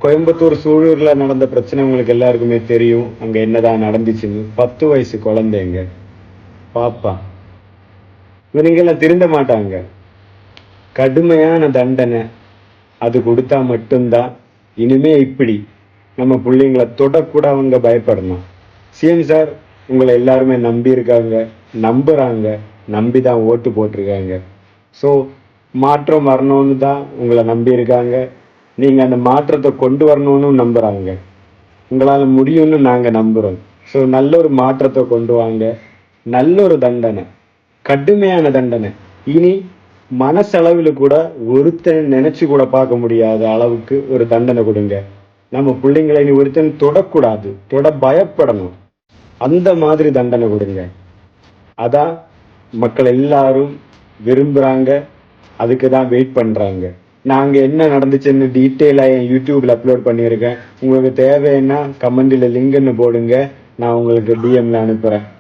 கோயம்புத்தூர் சூழூர்ல நடந்த பிரச்சனை உங்களுக்கு எல்லாருக்குமே தெரியும். அங்க என்னதான் நடந்துச்சுன்னு. 10 வயசு குழந்தைங்க, பாப்பா, இவனுங்கெல்லாம் திருந்த மாட்டாங்க. கடுமையான தண்டனை அது கொடுத்தா மட்டும்தான் இனிமே இப்படி நம்ம பிள்ளைங்களை தொடக்கூட அவங்க பயப்படணும். சிஎம் சார் உங்களை எல்லாருமே நம்பி இருக்காங்க, நம்புறாங்க, நம்பிதான் ஓட்டு போட்டிருக்காங்க. ஸோ மாற்றம் வரணும்னு தான் உங்களை நம்பி இருக்காங்க. நீங்க அந்த மாற்றத்தை கொண்டு வரணும்னு நம்புறாங்க. உங்களால முடியும்னு நாங்க நம்புறோம். ஸோ நல்ல ஒரு மாற்றத்தை கொண்டு வாங்க. நல்ல ஒரு தண்டனை, கடுமையான தண்டனை. இனி மனசளவில் கூட ஒருத்தன் நினைச்சு கூட பார்க்க முடியாத அளவுக்கு ஒரு தண்டனை கொடுங்க. நம்ம பிள்ளைங்களை இனி ஒருத்தன் தொடக்கூடாது, தொட பயப்படணும். அந்த மாதிரி தண்டனை கொடுங்க. அதான் மக்கள் எல்லாரும் விரும்புறாங்க. அதுக்கு தான் வெயிட் பண்றாங்க. நாங்க என்ன நடந்துச்சுன்னு டீட்டெயிலா என் யூடியூப்ல அப்லோட் பண்ணியிருக்கேன். உங்களுக்கு தேவைன்னா கமெண்ட்ல லிங்க்னு போடுங்க, நான் உங்களுக்கு டிஎம்ல அனுப்புறேன்.